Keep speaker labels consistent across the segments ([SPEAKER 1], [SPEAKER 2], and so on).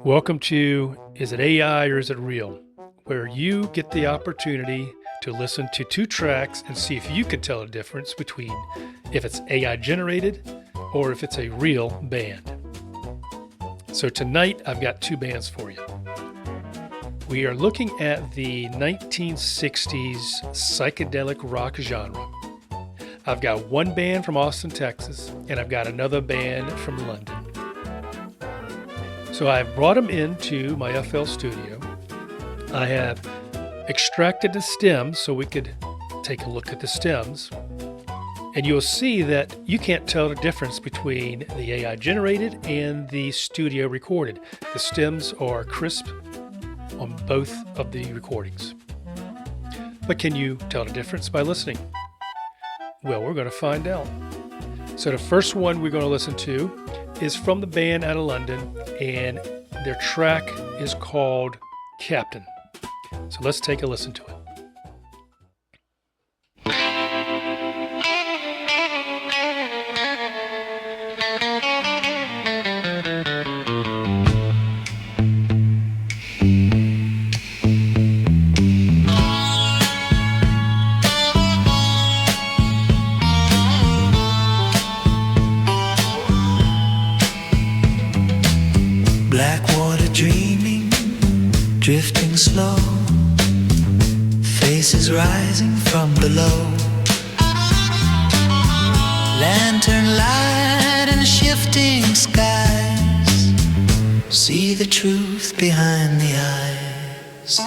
[SPEAKER 1] Welcome to Is It AI or Is It Real? Where you get the opportunity to listen to two tracks and see if you can tell a difference between if it's AI generated or if it's a real band. So tonight I've got two bands for you. We are looking at the 1960s psychedelic rock genre. I've got one band from Austin, Texas, and I've got another band from London. So I've brought them into my FL studio. I have extracted the stems so we could take a look at the stems. And you'll see that you can't tell the difference between the AI generated and the studio recorded. The stems are crisp on both of the recordings. But can you tell the difference by listening? Well, we're going to find out. So the first one we're going to listen to is from the band out of London, and their track is called Captain. So let's take a listen to it.
[SPEAKER 2] Drifting slow, faces rising from below. Lantern light in shifting skies. See the truth behind the eyes.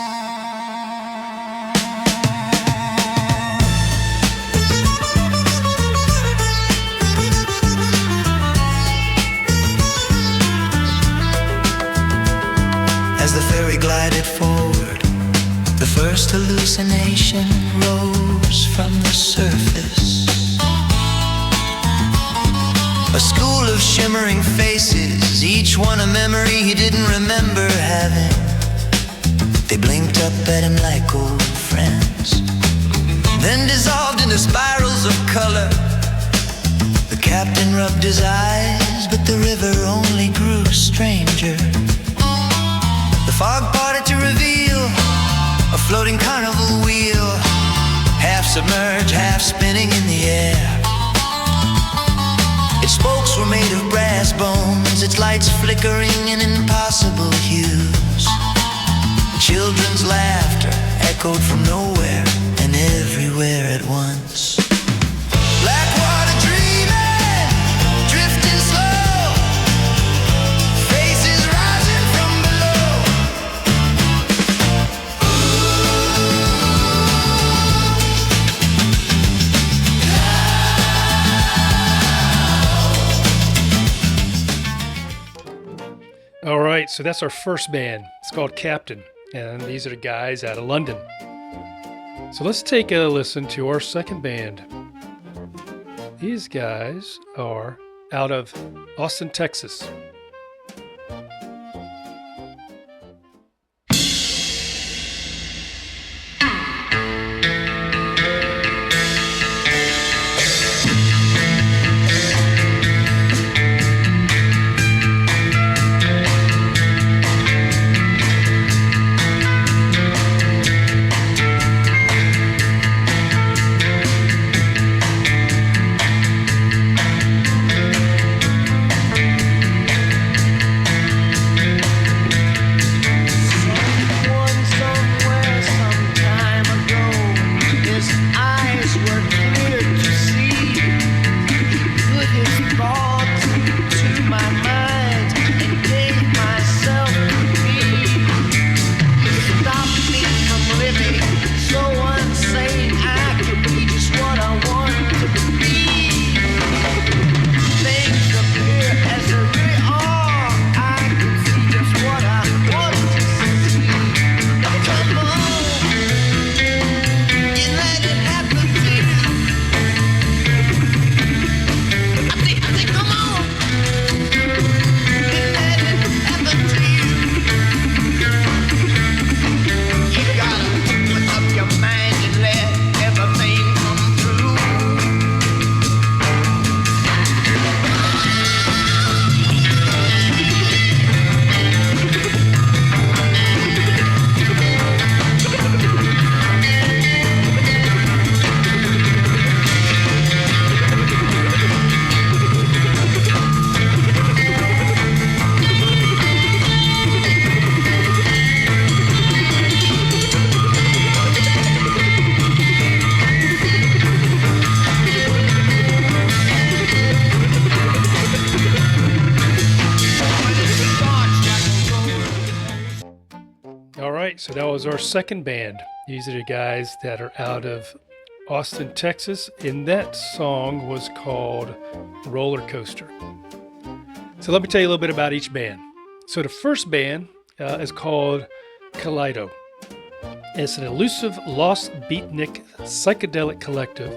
[SPEAKER 2] As the ferry glided forward, the first hallucination rose from the surface. A school of shimmering faces, each one a memory he didn't remember having. They blinked up at him like old friends, then dissolved into spirals of color. The captain rubbed his eyes, but the river only grew stranger. The fog parted to reveal a floating carnival wheel, half submerged, half spinning in the air. Its spokes were made of brass bones, its lights flickering in impossible hues. Children's laughter echoed from nowhere and everywhere at once. Black water dreaming, drifting slow, faces rising from below.
[SPEAKER 1] All right, so that's our first band. It's called Captain, and these are the guys out of London. So let's take a listen to our second band. These guys are out of Austin, Texas. right, so that was our second band. These are the guys that are out of Austin, Texas, and that song was called Roller Coaster. So let me tell you a little bit about each band. So the first band is called Kaleido. It's an elusive, lost beatnik psychedelic collective.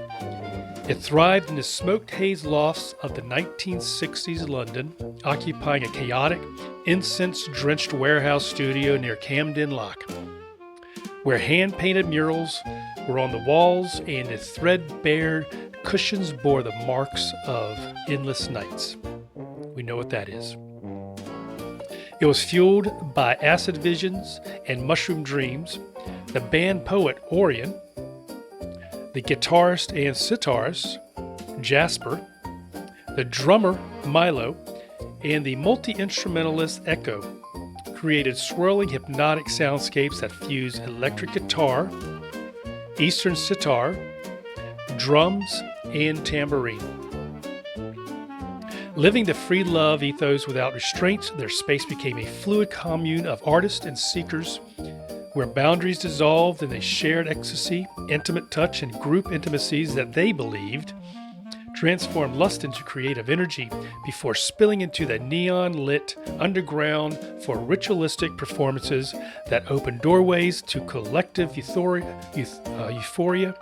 [SPEAKER 1] It thrived in the smoked haze lofts of the 1960s London, occupying a chaotic, incense-drenched warehouse studio near Camden Lock, where hand-painted murals were on the walls and the threadbare cushions bore the marks of endless nights. We know what that is. It was fueled by acid visions and mushroom dreams. The band poet Orion, the guitarist and sitarist Jasper, the drummer Milo, and the multi-instrumentalist Echo created swirling hypnotic soundscapes that fuse electric guitar, Eastern sitar, drums, and tambourine. Living the free love ethos without restraints, their space became a fluid commune of artists and seekers where boundaries dissolved and they shared ecstasy, intimate touch, and group intimacies that they believed transformed lust into creative energy before spilling into the neon-lit underground for ritualistic performances that opened doorways to collective euphoria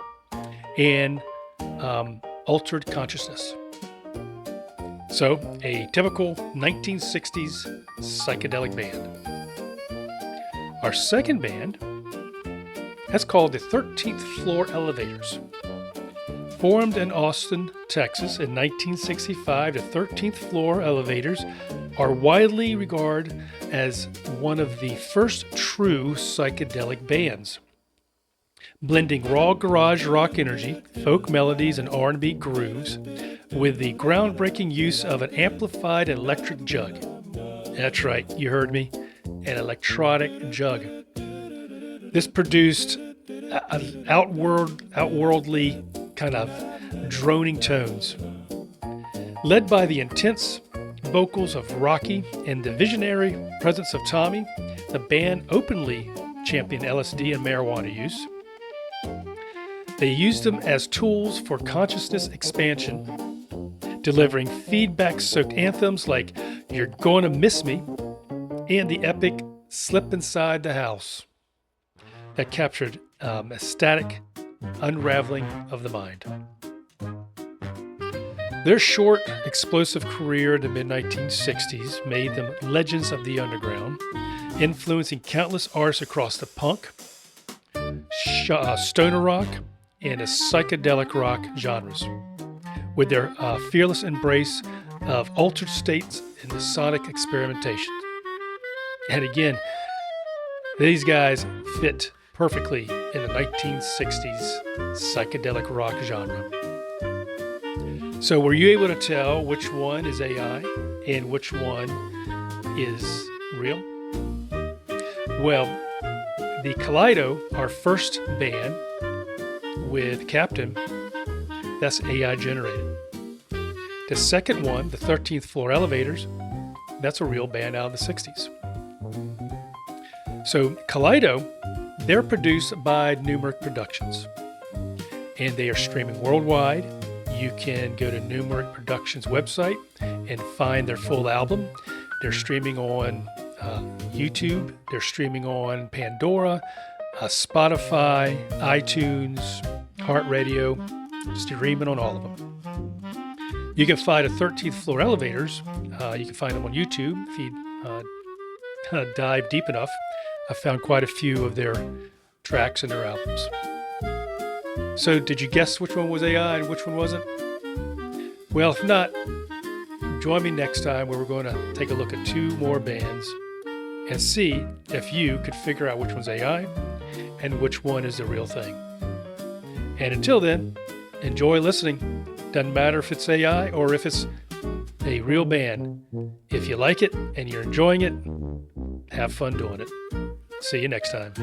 [SPEAKER 1] and altered consciousness. So, a typical 1960s psychedelic band. Our second band is called the 13th Floor Elevators. Formed in Austin, Texas in 1965, the 13th Floor Elevators are widely regarded as one of the first true psychedelic bands. Blending raw garage rock energy, folk melodies, and R&B grooves with the groundbreaking use of an amplified electric jug. That's right, you heard me, an electronic jug. This produced outworldly kind of droning tones. Led by the intense vocals of Rocky and the visionary presence of Tommy, the band openly championed LSD and marijuana use. They used them as tools for consciousness expansion, delivering feedback-soaked anthems like You're Gonna Miss Me and the epic Slip Inside the House that captured ecstatic unraveling of the mind. Their short, explosive career in the mid-1960s made them legends of the underground, influencing countless artists across the punk, stoner rock, and the psychedelic rock genres, with their fearless embrace of altered states and the sonic experimentation. And again, these guys fit perfectly in the 1960s psychedelic rock genre. So were you able to tell which one is AI and which one is real? Well, the Kaleido, our first band with Captain, that's AI generated. The second one, the 13th Floor Elevators, that's a real band out of the 60s. So Kaleido, they're produced by Numeric Productions, and they are streaming worldwide. You can go to Numeric Productions website and find their full album. They're streaming on YouTube. They're streaming on Pandora, Spotify, iTunes, Heart Radio, streaming on all of them. You can find the 13th Floor Elevators. You can find them on YouTube if you dive deep enough. I found quite a few of their tracks and their albums. So did you guess which one was AI and which one wasn't? Well, if not, join me next time where we're going to take a look at two more bands and see if you could figure out which one's AI and which one is the real thing. And until then, enjoy listening. Doesn't matter if it's AI or if it's a real band. If you like it and you're enjoying it, have fun doing it. See you next time.